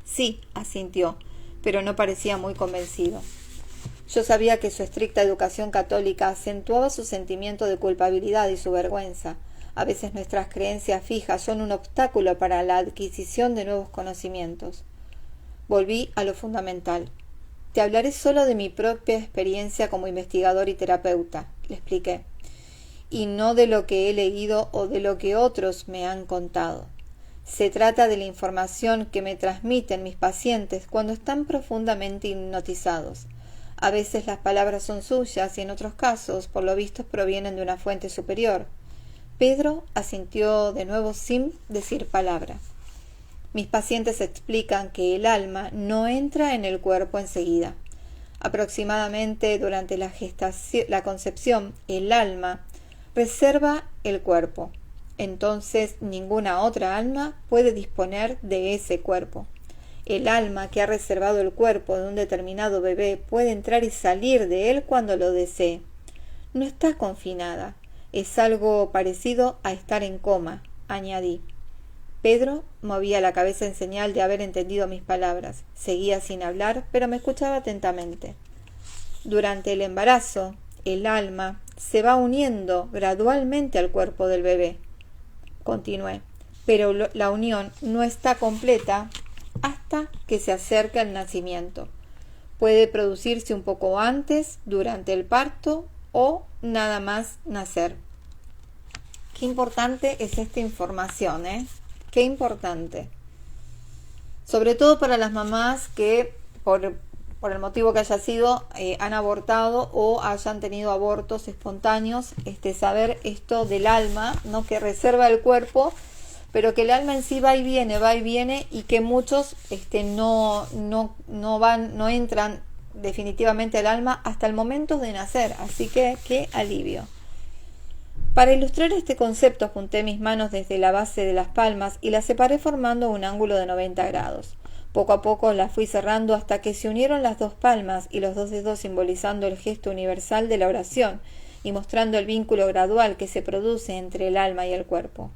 Sí, asintió, pero no parecía muy convencido. Yo sabía que su estricta educación católica acentuaba su sentimiento de culpabilidad y su vergüenza. A veces nuestras creencias fijas son un obstáculo para la adquisición de nuevos conocimientos. Volví a lo fundamental. «Te hablaré solo de mi propia experiencia como investigador y terapeuta», le expliqué, «y no de lo que he leído o de lo que otros me han contado. Se trata de la información que me transmiten mis pacientes cuando están profundamente hipnotizados. A veces las palabras son suyas y en otros casos, por lo visto, provienen de una fuente superior». Pedro asintió de nuevo sin decir palabra. «Mis pacientes explican que el alma no entra en el cuerpo enseguida. Aproximadamente durante la concepción, el alma reserva el cuerpo. entonces ninguna otra alma puede disponer de ese cuerpo. El alma que ha reservado el cuerpo de un determinado bebé puede entrar y salir de él cuando lo desee. No está confinada. Es algo parecido a estar en coma, añadí. Pedro movía la cabeza en señal de haber entendido mis palabras. Seguía sin hablar, pero me escuchaba atentamente. Durante el embarazo, el alma se va uniendo gradualmente al cuerpo del bebé. Continué, pero la unión no está completa hasta que se acerca el nacimiento. Puede producirse un poco antes, durante el parto o nada más nacer. Qué importante es esta información, ¿eh? Qué importante. Sobre todo para las mamás que por el motivo que haya sido han abortado o hayan tenido abortos espontáneos, saber esto del alma, ¿no? Que reserva el cuerpo, pero que el alma en sí va y viene y que muchos no entran definitivamente al alma hasta el momento de nacer, así que qué alivio. Para ilustrar este concepto junté mis manos desde la base de las palmas y las separé formando un ángulo de 90 grados. Poco a poco las fui cerrando hasta que se unieron las dos palmas y los dos dedos simbolizando el gesto universal de la oración y mostrando el vínculo gradual que se produce entre el alma y el cuerpo.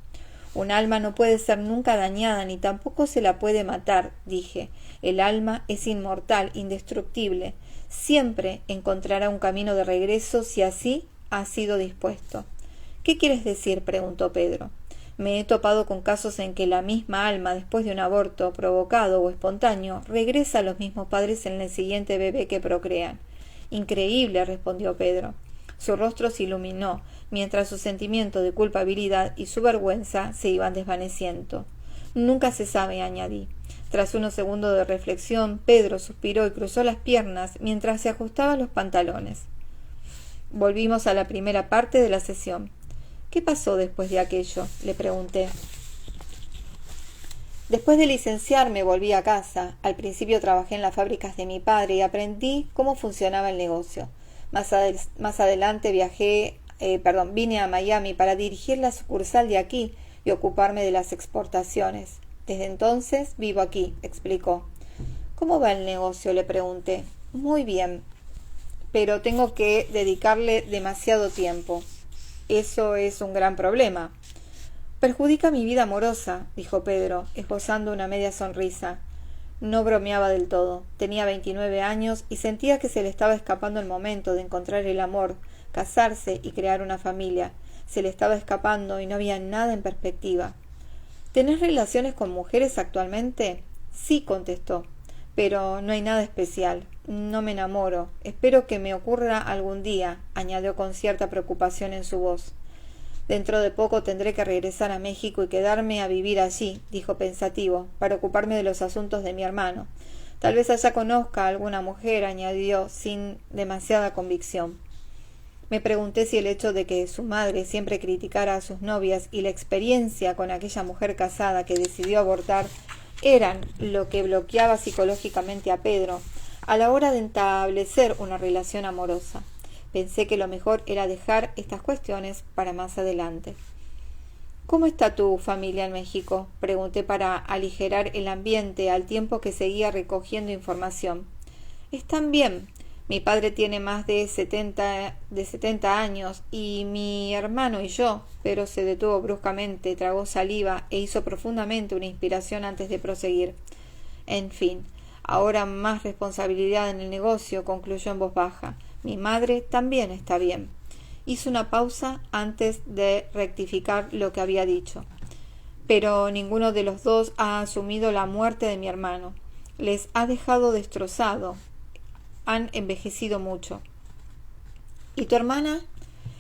Un alma no puede ser nunca dañada ni tampoco se la puede matar, dije. El alma es inmortal, indestructible. Siempre encontrará un camino de regreso si así ha sido dispuesto. ¿Qué quieres decir?, preguntó Pedro. Me he topado con casos en que la misma alma, después de un aborto provocado o espontáneo, regresa a los mismos padres en el siguiente bebé que procrean. Increíble, respondió Pedro. Su rostro se iluminó, mientras su sentimiento de culpabilidad y su vergüenza se iban desvaneciendo. Nunca se sabe, añadí. Tras unos segundos de reflexión, Pedro suspiró y cruzó las piernas mientras se ajustaba los pantalones. Volvimos a la primera parte de la sesión. ¿Qué pasó después de aquello?, le pregunté. Después de licenciarme volví a casa. Al principio trabajé en las fábricas de mi padre y aprendí cómo funcionaba el negocio. Más adelante vine a Miami para dirigir la sucursal de aquí y ocuparme de las exportaciones. Desde entonces vivo aquí, explicó. ¿Cómo va el negocio?, le pregunté. Muy bien, pero tengo que dedicarle demasiado tiempo. Eso es un gran problema. Perjudica mi vida amorosa, dijo Pedro, esbozando una media sonrisa. No bromeaba del todo. Tenía 29 años y sentía que se le estaba escapando el momento de encontrar el amor, casarse y crear una familia. Se le estaba escapando y no había nada en perspectiva. ¿Tenés relaciones con mujeres actualmente? Sí, contestó, pero no hay nada especial. No me enamoro. Espero que me ocurra algún día, añadió con cierta preocupación en su voz. Dentro de poco tendré que regresar a México y quedarme a vivir allí, dijo pensativo, para ocuparme de los asuntos de mi hermano. Tal vez allá conozca a alguna mujer, añadió sin demasiada convicción. Me pregunté si el hecho de que su madre siempre criticara a sus novias y la experiencia con aquella mujer casada que decidió abortar eran lo que bloqueaba psicológicamente a Pedro a la hora de establecer una relación amorosa. Pensé que lo mejor era dejar estas cuestiones para más adelante. ¿Cómo está tu familia en México?, pregunté para aligerar el ambiente al tiempo que seguía recogiendo información. Están bien. Mi padre tiene más de 70 años y mi hermano y yo, pero se detuvo bruscamente, tragó saliva e hizo profundamente una inspiración antes de proseguir. En fin, ahora más responsabilidad en el negocio, concluyó en voz baja. Mi madre también está bien. Hizo una pausa antes de rectificar lo que había dicho. Pero ninguno de los dos ha asumido la muerte de mi hermano. Les ha dejado destrozado. Han envejecido mucho. ¿Y tu hermana?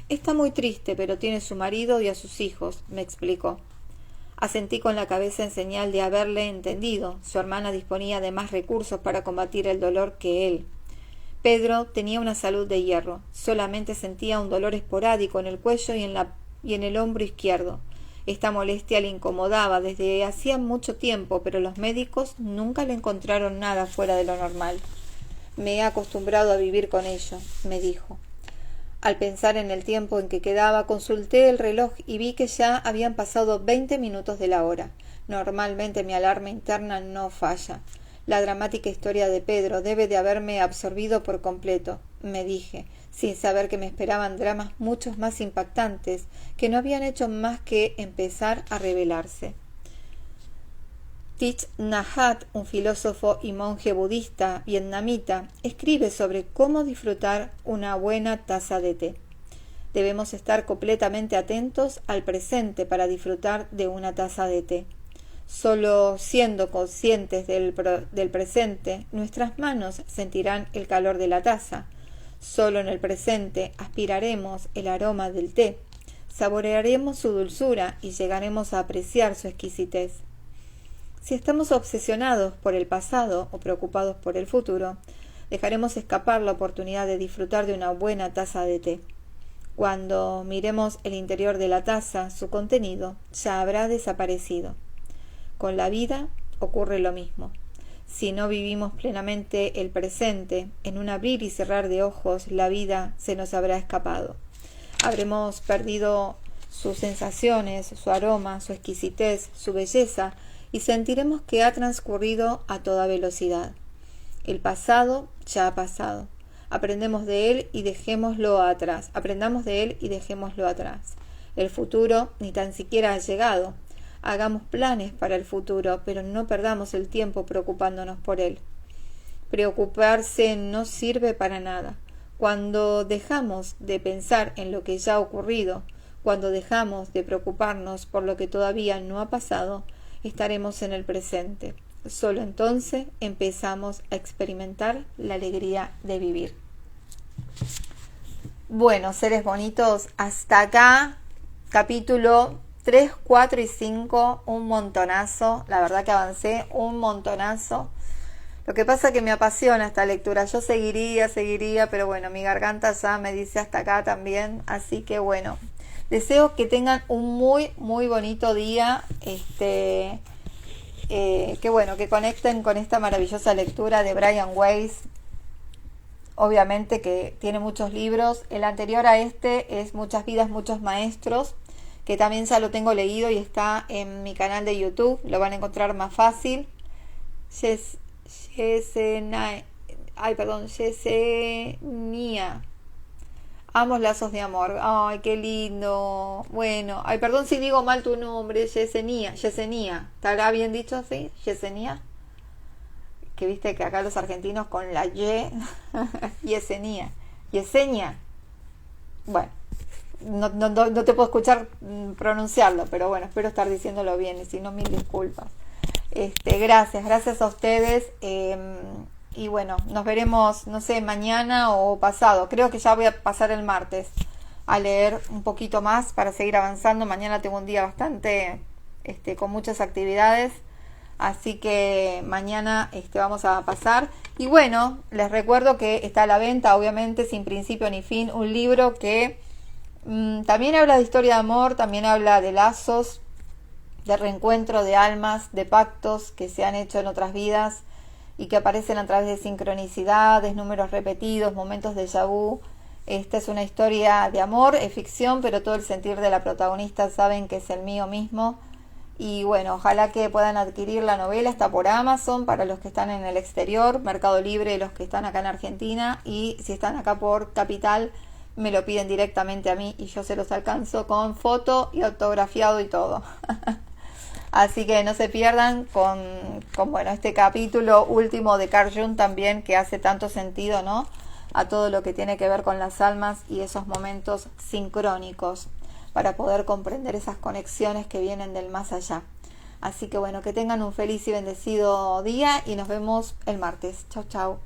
Está muy triste, pero tiene su marido y a sus hijos, me explicó. Asentí con la cabeza en señal de haberle entendido. Su hermana disponía de más recursos para combatir el dolor que él. Pedro tenía una salud de hierro. Solamente sentía un dolor esporádico en el cuello y en el hombro izquierdo. Esta molestia le incomodaba desde hacía mucho tiempo, pero los médicos nunca le encontraron nada fuera de lo normal. Me he acostumbrado a vivir con ello, me dijo. Al pensar en el tiempo en que quedaba, consulté el reloj y vi que ya habían pasado 20 minutos de la hora. Normalmente mi alarma interna no falla. La dramática historia de Pedro debe de haberme absorbido por completo, me dije, sin saber que me esperaban dramas muchos más impactantes, que no habían hecho más que empezar a revelarse. Thich Nhat Hanh, un filósofo y monje budista vietnamita, escribe sobre cómo disfrutar una buena taza de té. Debemos estar completamente atentos al presente para disfrutar de una taza de té. Solo siendo conscientes del presente, nuestras manos sentirán el calor de la taza. Solo en el presente aspiraremos el aroma del té, saborearemos su dulzura y llegaremos a apreciar su exquisitez. Si estamos obsesionados por el pasado o preocupados por el futuro, dejaremos escapar la oportunidad de disfrutar de una buena taza de té. Cuando miremos el interior de la taza, su contenido ya habrá desaparecido. Con la vida ocurre lo mismo. Si no vivimos plenamente el presente, en un abrir y cerrar de ojos, la vida se nos habrá escapado. Habremos perdido sus sensaciones, su aroma, su exquisitez, su belleza, y sentiremos que ha transcurrido a toda velocidad. El pasado ya ha pasado. Aprendamos de él y dejémoslo atrás. El futuro ni tan siquiera ha llegado. Hagamos planes para el futuro, pero no perdamos el tiempo preocupándonos por él. Preocuparse no sirve para nada. Cuando dejamos de pensar en lo que ya ha ocurrido, cuando dejamos de preocuparnos por lo que todavía no ha pasado, estaremos en el presente. Solo entonces empezamos a experimentar la alegría de vivir. Bueno, seres bonitos, hasta acá, capítulo 3, 4 y 5, un montonazo. La verdad que avancé un montonazo. Lo que pasa es que me apasiona esta lectura. Yo seguiría, pero bueno, mi garganta ya me dice hasta acá también. Así que bueno, deseo que tengan un muy, muy bonito día. Que bueno, que conecten con esta maravillosa lectura de Brian Weiss. Obviamente que tiene muchos libros. El anterior a este es Muchas vidas, muchos maestros, que también ya lo tengo leído y está en mi canal de YouTube. Lo van a encontrar más fácil. Yesenia. Amos lazos de amor. Ay, qué lindo. Bueno, perdón si digo mal tu nombre, Yesenia. ¿Estará bien dicho así? Yesenia. Que viste que acá los argentinos con la Y. Yesenia. Bueno, no te puedo escuchar pronunciarlo, pero bueno, espero estar diciéndolo bien y si no, mil disculpas. Gracias a ustedes. Y bueno, nos veremos, no sé, mañana o pasado. Creo que ya voy a pasar el martes a leer un poquito más para seguir avanzando. Mañana tengo un día bastante con muchas actividades, así que mañana vamos a pasar. Y bueno, les recuerdo que está a la venta, obviamente, Sin principio ni fin, un libro que también habla de historia de amor, también habla de lazos, de reencuentro de almas, de pactos que se han hecho en otras vidas y que aparecen a través de sincronicidades, números repetidos, momentos de déjà vu. Esta es una historia de amor, es ficción, pero todo el sentir de la protagonista saben que es el mío mismo. Y bueno, ojalá que puedan adquirir la novela, está por Amazon para los que están en el exterior, Mercado Libre los que están acá en Argentina, y si están acá por Capital me lo piden directamente a mí y yo se los alcanzo con foto y autografiado y todo. Así que no se pierdan con bueno, este capítulo último de Carl Jung también, que hace tanto sentido, ¿no?, a todo lo que tiene que ver con las almas y esos momentos sincrónicos para poder comprender esas conexiones que vienen del más allá. Así que bueno, que tengan un feliz y bendecido día y nos vemos el martes. Chau, chau.